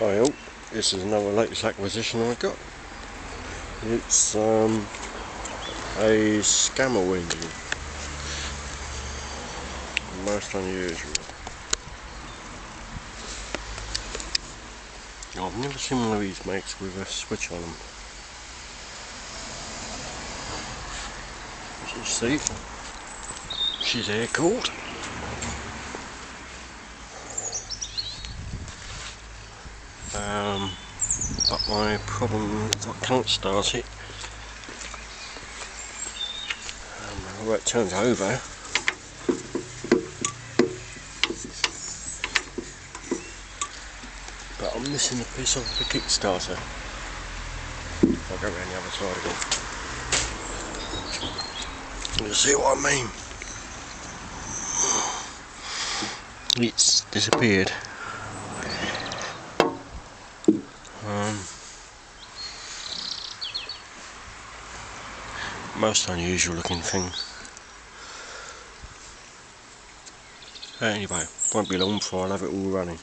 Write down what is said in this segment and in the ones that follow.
Hi all, this is another latest acquisition I got. It's a Scammell engine. Most unusual. I've never seen one of these makes with a switch on them. As you see, she's air cooled. But my problem is I can't start it. Well, it turns over. But I'm missing a piece of the Kickstarter. I'll go around the other side again. You'll see what I mean. It's disappeared. Most unusual looking thing. Anyway, won't be long before I'll have it all running.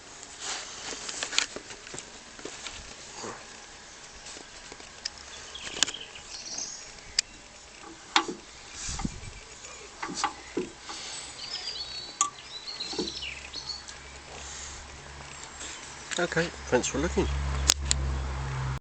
Okay, thanks for looking.